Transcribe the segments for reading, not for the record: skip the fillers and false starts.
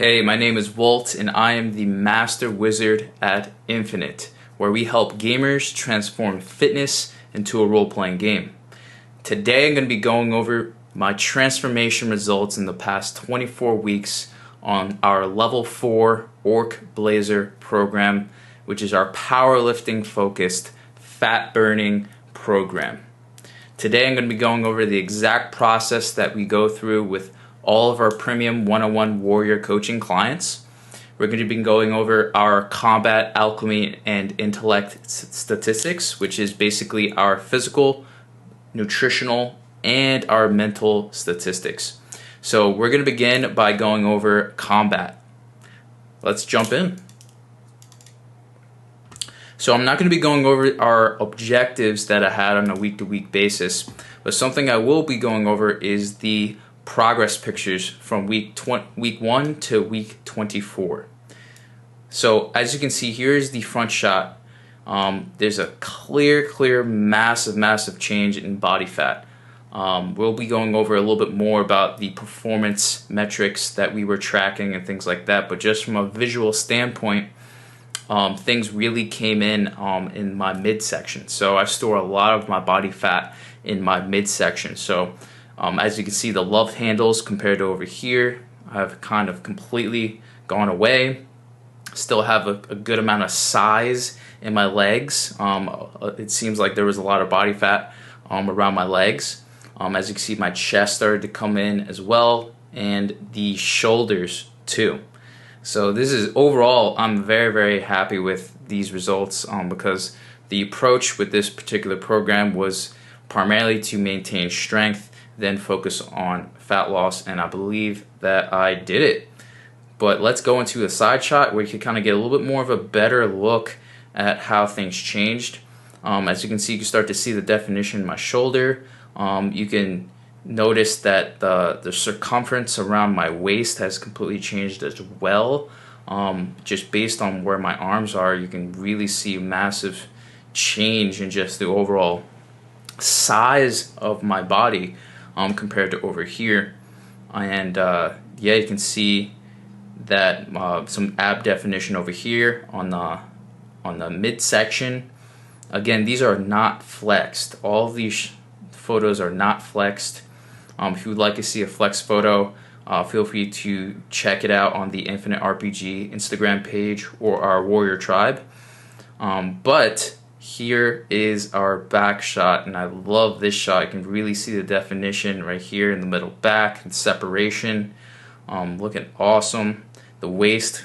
Hey, my name is Walt, and I am the Master Wizard at INFITNITE, where we help gamers transform fitness into a role-playing game. Today I'm going to be going over my transformation results in the past 24 weeks on our Level 4 ORC BLAZER program, which is our powerlifting-focused, fat-burning program. Today I'm going to be going over the exact process that we go through with all of our premium one-on-one warrior coaching clients. We're going to be going over our combat, alchemy, and intellect statistics, which is basically our physical, nutritional, and our mental statistics. So we're going to begin by going over combat. Let's jump in. So I'm not going to be going over our objectives that I had on a week-to-week basis, but something I will be going over is the progress pictures from week 1 to week 24. So as you can see, here's the front shot. There's a clear, massive change in body fat. We'll be going over a little bit more about the performance metrics that we were tracking and things like that, but just from a visual standpoint, things really came in my midsection. So I store a lot of my body fat in my midsection. So as you can see, the love handles compared to over here have kind of completely gone away. Still have a good amount of size in my legs. It seems like there was a lot of body fat around my legs. As you can see, my chest started to come in as well, and the shoulders too. So this is overall, I'm very happy with these results because the approach with this particular program was primarily to maintain strength, then focus on fat loss, and I believe that I did it. But let's go into a side shot where you can kind of get a little bit more of a better look at how things changed. As you can see, you can start to see the definition in my shoulder. You can notice that the circumference around my waist has completely changed as well. Just based on where my arms are, you can really see massive change in just the overall size of my body compared to over here. And yeah, you can see that some ab definition over here on the midsection. Again, these are not flexed. All of these photos are not flexed. If you would like to see a flex photo, feel free to check it out on the Infinite RPG Instagram page or our Warrior Tribe. But here is our back shot, and I love this shot. You can really see the definition right here in the middle back and separation. Looking awesome. The waist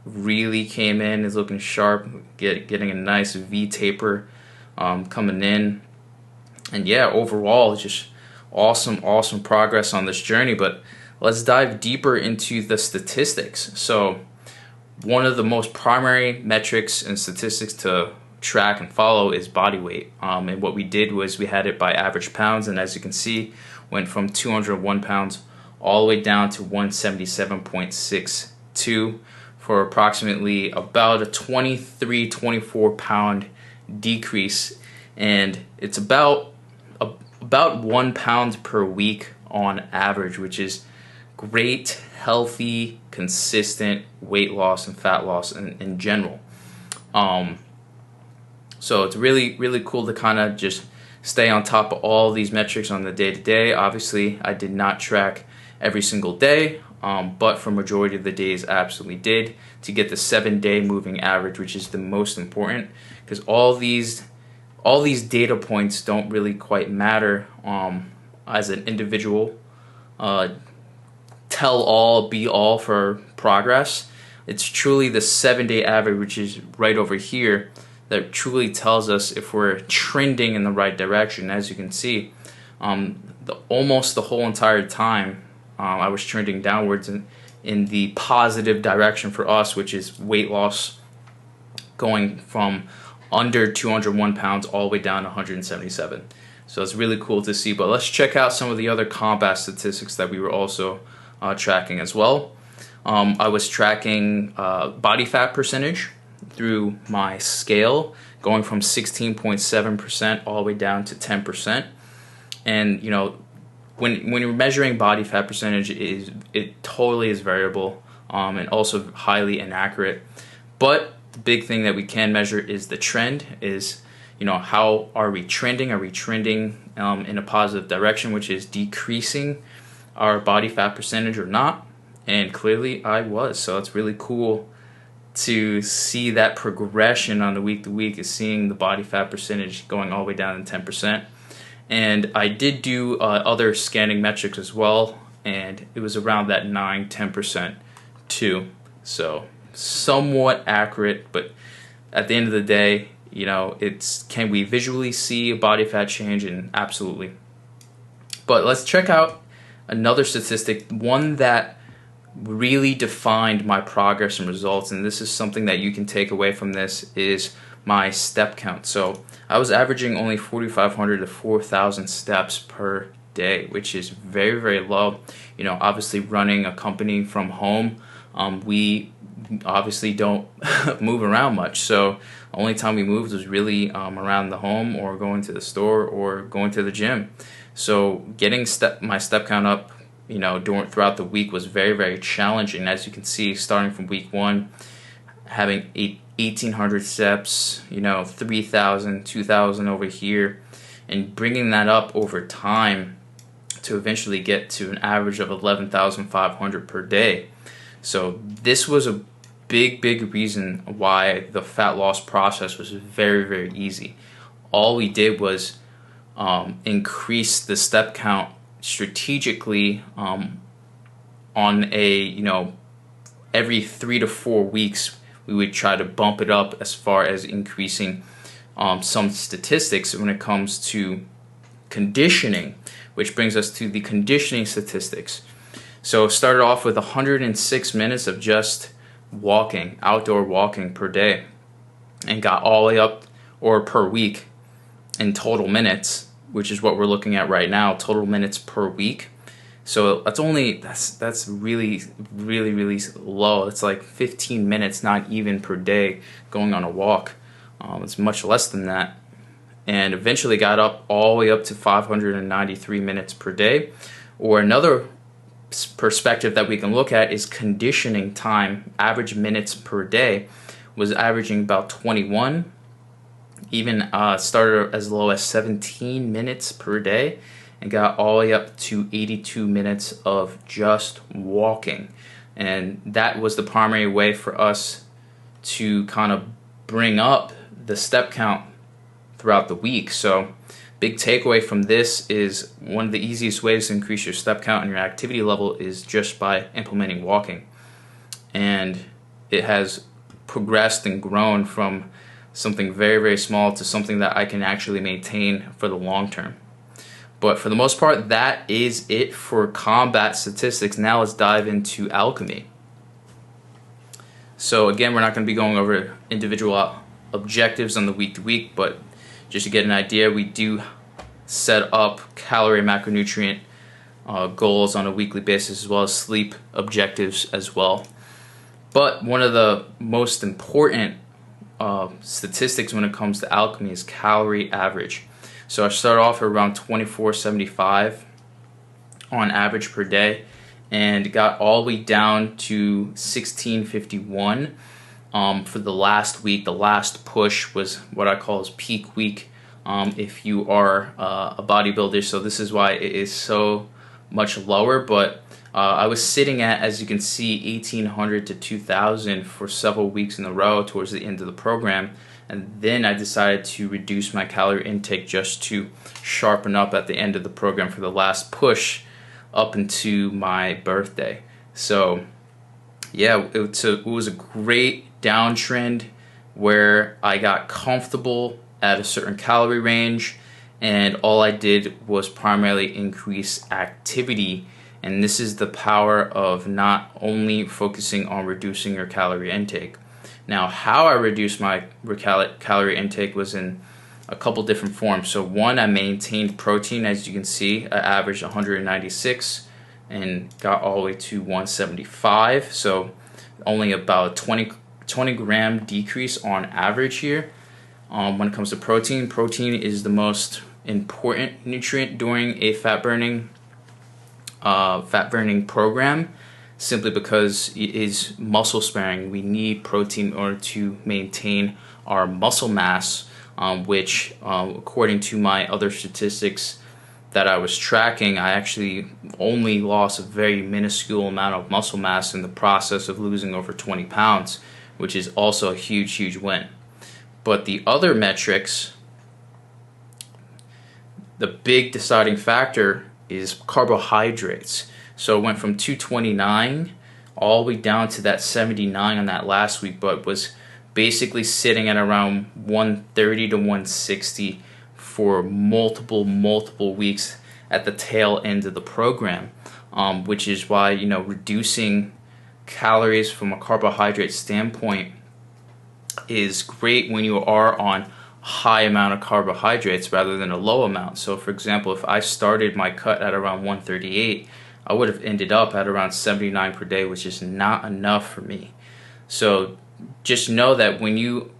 really came in, is looking sharp, getting a nice V taper coming in. And yeah, overall, just awesome progress on this journey. But let's dive deeper into the statistics. So one of the most primary metrics and statistics to track and follow is body weight. And what we did was we had it by average pounds, and as you can see, went from 201 pounds all the way down to 177.62 for approximately about a 24 pound decrease, and it's about 1 pound per week on average, which is great, healthy, consistent weight loss and fat loss in general. So it's really cool to kind of just stay on top of all these metrics on the day-to-day. Obviously, I did not track every single day, but for majority of the days I absolutely did, to get the 7-day moving average, which is the most important, because all these data points don't really quite matter as an individual tell all, be all for progress. It's truly the 7-day average, which is right over here, that truly tells us if we're trending in the right direction. As you can see, almost the whole entire time I was trending downwards in the positive direction for us, which is weight loss, going from under 201 pounds all the way down to 177. So it's really cool to see. But let's check out some of the other combat statistics that we were also tracking as well. I was tracking body fat percentage through my scale, going from 16.7% all the way down to 10%. And you know, when you're measuring body fat percentage, it totally is variable. and also highly inaccurate. But the big thing that we can measure is the trend, is, you know, how are we trending? Are we trending in a positive direction, which is decreasing our body fat percentage or not? And clearly I was. So it's really cool to see that progression on the week to week, is seeing the body fat percentage going all the way down to 10%. And I did do other scanning metrics as well, and it was around that 9-10% too. So somewhat accurate, but at the end of the day, you know, it's, can we visually see a body fat change? And absolutely. But let's check out another statistic, one that really defined my progress and results, and this is something that you can take away from this, is my step count. So I was averaging only 4,500 to 4,000 steps per day, which is very, very low. You know, obviously running a company from home, we obviously don't move around much. So the only time we moved was really around the home, or going to the store, or going to the gym. So getting my step count up, you know, throughout the week was very, very challenging. As you can see, starting from week 1, having 1,800 steps, you know, 3,000, 2,000 over here, and bringing that up over time to eventually get to an average of 11,500 per day. So this was a big, big reason why the fat loss process was very, very easy. All we did was increase the step count strategically on a, you know, every 3 to 4 weeks we would try to bump it up as far as increasing some statistics when it comes to conditioning, which brings us to the conditioning statistics. So started off with 106 minutes of just walking, outdoor walking per day, and got all the way up, or per week, in total minutes, which is what we're looking at right now, total minutes per week. So that's really, really, really low. It's like 15 minutes, not even, per day going on a walk. It's much less than that. And eventually got up all the way up to 593 minutes per day. Or another perspective that we can look at is conditioning time. Average minutes per day was averaging about 21. Even started as low as 17 minutes per day, and got all the way up to 82 minutes of just walking. And that was the primary way for us to kind of bring up the step count throughout the week. So big takeaway from this is, one of the easiest ways to increase your step count and your activity level is just by implementing walking. And it has progressed and grown from something very, very small to something that I can actually maintain for the long term. But for the most part, that is it for combat statistics. Now let's dive into alchemy. So again, we're not going to be going over individual objectives on the week to week, but just to get an idea, we do set up calorie macronutrient goals on a weekly basis, as well as sleep objectives as well. But one of the most important statistics when it comes to alchemy is calorie average. So I started off at around 2475 on average per day, and got all the way down to 1651 for the last week. The last push was what I call as peak week if you are a bodybuilder. So this is why it is so much lower, but I was sitting at, as you can see, 1,800 to 2,000 for several weeks in a row towards the end of the program. And then I decided to reduce my calorie intake just to sharpen up at the end of the program for the last push up into my birthday. So yeah, it was a great downtrend where I got comfortable at a certain calorie range, and all I did was primarily increase activity. And this is the power of not only focusing on reducing your calorie intake. Now, how I reduced my calorie intake was in a couple different forms. So one, I maintained protein. As you can see, I averaged 196 and got all the way to 175. So only about 20 gram decrease on average here. When it comes to protein, protein is the most important nutrient during a fat burning program. simply because it is muscle sparing. We need protein in order to maintain our muscle mass, which according to my other statistics that I was tracking, I actually only lost a very minuscule amount of muscle mass in the process of losing over 20 pounds, which is also a huge win. But the other metrics, the big deciding factor is carbohydrates. So it went from 229 all the way down to that 79 on that last week, but was basically sitting at around 130 to 160 for multiple weeks at the tail end of the program, which is why, you know, reducing calories from a carbohydrate standpoint is great when you are on high amount of carbohydrates rather than a low amount. So for example, if I started my cut at around 138, I would have ended up at around 79 per day, which is not enough for me. So just know that when you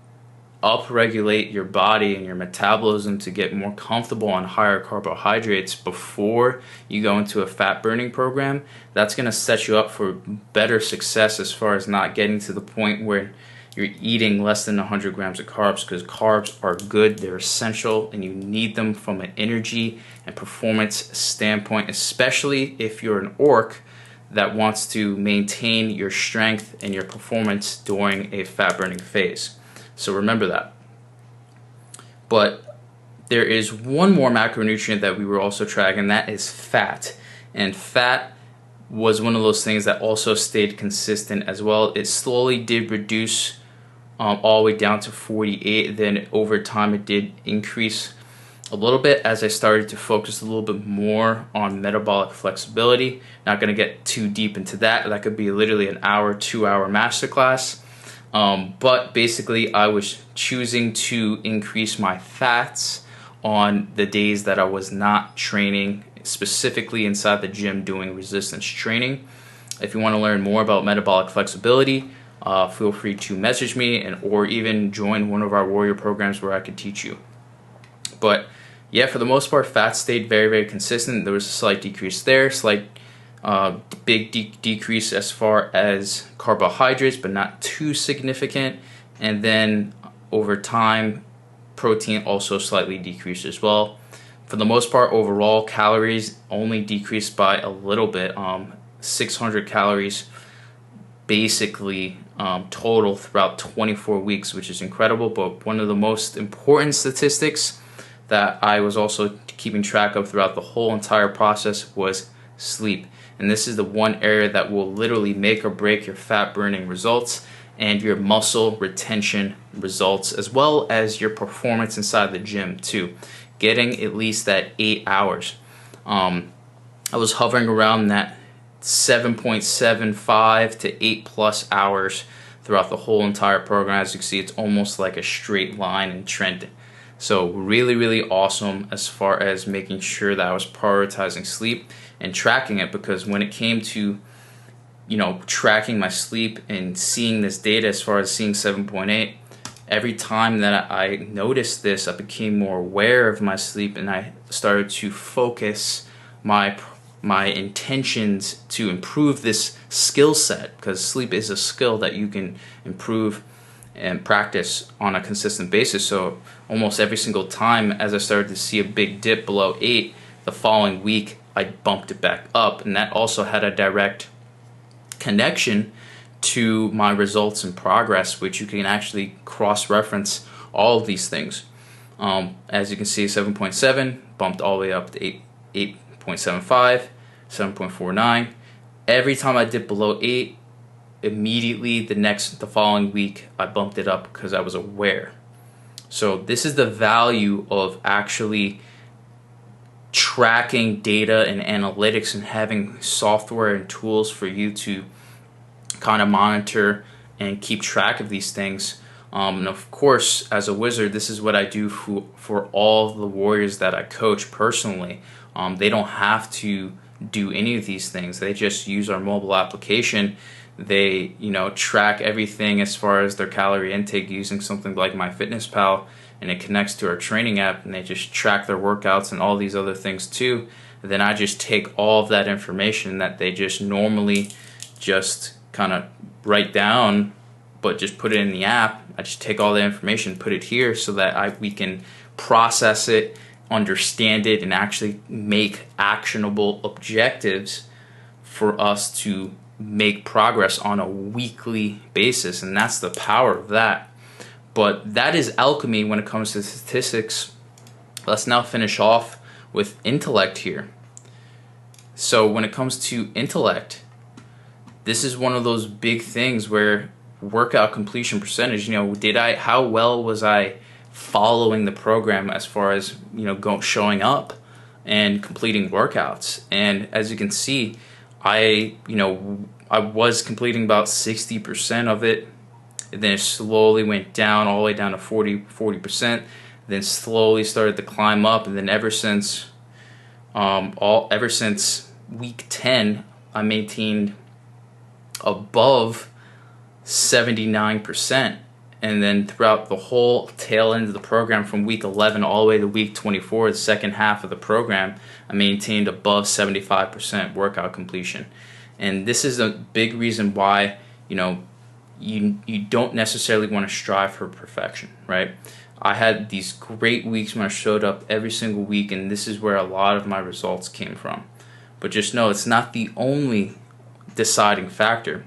upregulate your body and your metabolism to get more comfortable on higher carbohydrates before you go into a fat burning program, that's going to set you up for better success as far as not getting to the point where you're eating less than 100 grams of carbs, because carbs are good, they're essential, and you need them from an energy and performance standpoint, especially if you're an ORC that wants to maintain your strength and your performance during a fat burning phase. So remember that. But there is one more macronutrient that we were also tracking, and that is fat. And fat was one of those things that also stayed consistent as well. It slowly did reduce all the way down to 48. Then over time it did increase a little bit as I started to focus a little bit more on metabolic flexibility. Not going to get too deep into that. That could be literally an hour, 2-hour masterclass. But basically I was choosing to increase my fats on the days that I was not training, specifically inside the gym doing resistance training. If you want to learn more about metabolic flexibility, feel free to message me or even join one of our warrior programs where I could teach you. But yeah, for the most part, fat stayed very consistent. There was a slight decrease there, big decrease as far as carbohydrates, but not too significant. And then over time, protein also slightly decreased as well. For the most part, overall, calories only decreased by a little bit, 600 calories basically total throughout 24 weeks, which is incredible. But one of the most important statistics that I was also keeping track of throughout the whole entire process was sleep. And this is the one area that will literally make or break your fat burning results and your muscle retention results, as well as your performance inside the gym too. Getting at least that 8 hours. I was hovering around that 7.75 to 8+ hours throughout the whole entire program. As you can see, it's almost like a straight line and trending. So really awesome as far as making sure that I was prioritizing sleep and tracking it, because when it came to, you know, tracking my sleep and seeing this data as far as seeing 7.8, every time that I noticed this, I became more aware of my sleep, and I started to focus my intentions to improve this skill set, because sleep is a skill that you can improve and practice on a consistent basis. So almost every single time as I started to see a big dip below 8, the following week I bumped it back up, and that also had a direct connection to my results and progress, which you can actually cross-reference all of these things. As you can see, 7.7 bumped all the way up to 8.75, 7.49. Every time I dipped below 8, immediately the following week I bumped it up because I was aware. So this is the value of actually tracking data and analytics and having software and tools for you to kind of monitor and keep track of these things. And of course, as a wizard, this is what I do for all the warriors that I coach personally. They don't have to do any of these things. They just use our mobile application. They, you know, track everything as far as their calorie intake using something like MyFitnessPal, and it connects to our training app, and they just track their workouts and all these other things too. And then I just take all of that information that they just normally just kind of write down, but just put it in the app. I just take all the information, put it here so that we can process it, understand it, and actually make actionable objectives for us to make progress on a weekly basis. And that's the power of that. But that is alchemy when it comes to statistics. Let's now finish off with intellect here. So when it comes to intellect, this is one of those big things where workout completion percentage, how well was I following the program as far as, showing up and completing workouts. And as you can see, I was completing about 60% of it. And then it slowly went down all the way down to 40%, then slowly started to climb up, and then ever since week 10, I maintained above 79%, and then throughout the whole tail end of the program from week 11 all the way to week 24, the second half of the program, I maintained above 75% workout completion. And this is a big reason why you don't necessarily want to strive for perfection, right? I had these great weeks when I showed up every single week, and this is where a lot of my results came from. But just know it's not the only deciding factor,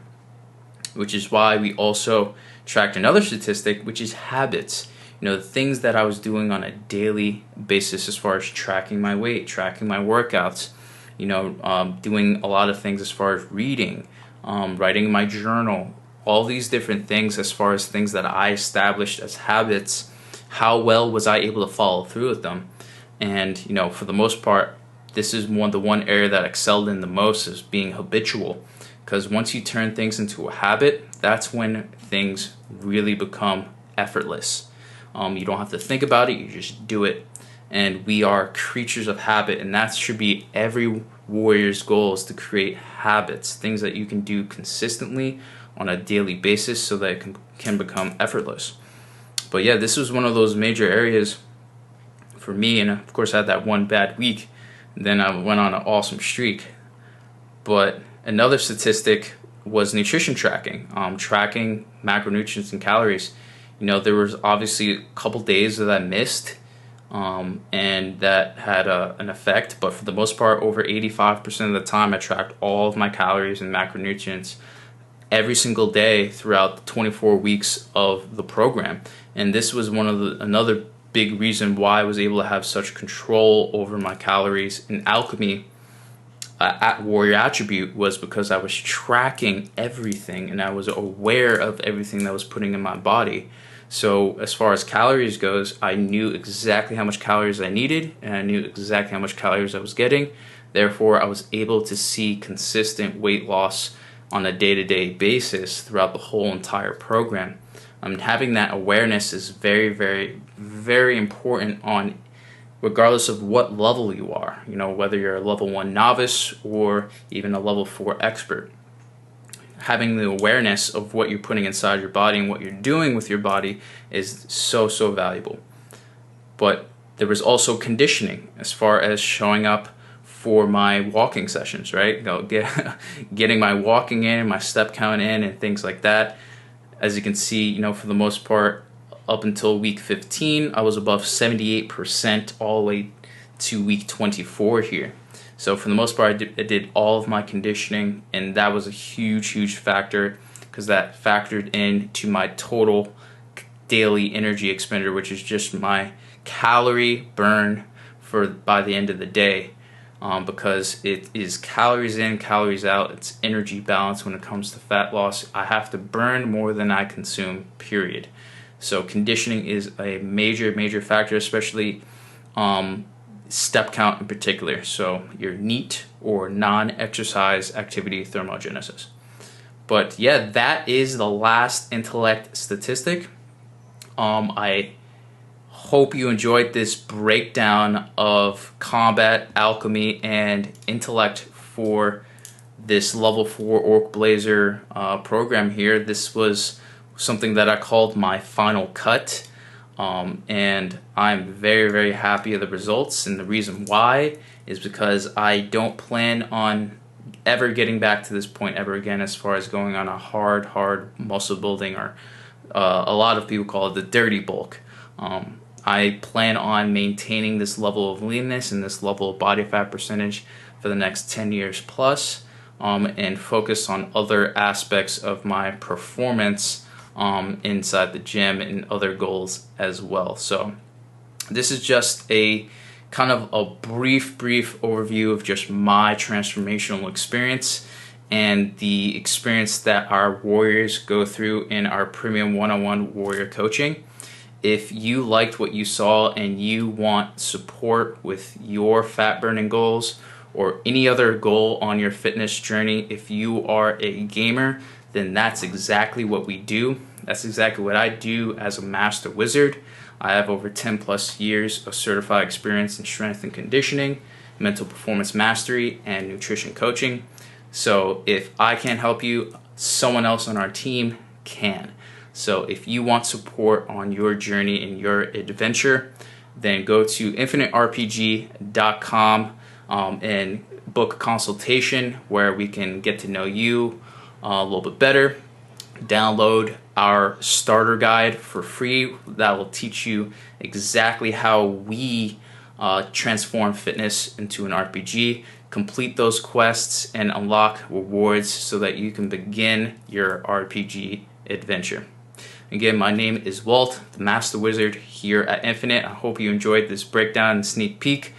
which is why we also tracked another statistic, which is habits. The things that I was doing on a daily basis as far as tracking my weight, tracking my workouts, doing a lot of things as far as reading, writing my journal, all these different things as far as things that I established as habits. How well was I able to follow through with them? And for the most part, this is the one area that I excelled in the most, is being habitual. Because once you turn things into a habit, that's when things really become effortless. You don't have to think about it, you just do it. And we are creatures of habit, and that should be every warrior's goal, is to create habits, things that you can do consistently on a daily basis so that it can become effortless. But yeah, this was one of those major areas for me, and of course I had that one bad week, and then I went on an awesome streak. But another statistic was nutrition tracking, tracking macronutrients and calories. There was obviously a couple days that I missed, and that had an effect, but for the most part, over 85% of the time, I tracked all of my calories and macronutrients every single day throughout the 24 weeks of the program. And this was another big reason why I was able to have such control over my calories in Alchemy at Warrior Attribute, was because I was tracking everything and I was aware of everything that was putting in my body. So as far as calories goes, I knew exactly how much calories I needed, and I knew exactly how much calories I was getting. Therefore, I was able to see consistent weight loss on a day-to-day basis throughout the whole entire program. Having that awareness is very, very, very important regardless of what level you are, whether you're a level 1 novice or even a level 4 expert. Having the awareness of what you're putting inside your body and what you're doing with your body is so, so valuable. But there was also conditioning as far as showing up for my walking sessions, right? Getting my walking in, my step count in, and things like that. As you can see, for the most part, up until week 15, I was above 78% all the way to week 24 here. So for the most part, I did all of my conditioning, and that was a huge, huge factor, because that factored into my total daily energy expenditure, which is just my calorie burn by the end of the day. Because it is calories in, calories out. It's energy balance when it comes to fat loss. I have to burn more than I consume, period. So conditioning is a major, major factor, especially step count in particular. So your NEAT, or non-exercise activity thermogenesis. But yeah, that is the last intellect statistic. I hope you enjoyed this breakdown of combat, alchemy, and intellect for this level 4 ORC BLAZER program here. This was something that I called my final cut, and I'm very, very happy with the results. And the reason why is because I don't plan on ever getting back to this point ever again as far as going on a hard muscle building, or a lot of people call it the dirty bulk. I plan on maintaining this level of leanness and this level of body fat percentage for the next 10 years plus, and focus on other aspects of my performance inside the gym and other goals as well. So this is just a kind of a brief overview of just my transformational experience and the experience that our warriors go through in our premium one-on-one warrior coaching. If you liked what you saw and you want support with your fat burning goals or any other goal on your fitness journey, if you are a gamer, then that's exactly what we do. That's exactly what I do as a master wizard. I have over 10 plus years of certified experience in strength and conditioning, mental performance mastery, and nutrition coaching. So if I can't help you, someone else on our team can. So if you want support on your journey and your adventure, then go to INFINITERPG.com and book a consultation where we can get to know you a little bit better. Download our starter guide for free that will teach you exactly how we transform fitness into an RPG. Complete those quests and unlock rewards so that you can begin your RPG adventure. Again, my name is Walt, the Master Wizard here at Infinite. I hope you enjoyed this breakdown and sneak peek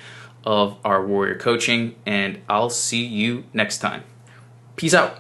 of our warrior coaching, and I'll see you next time. Peace out.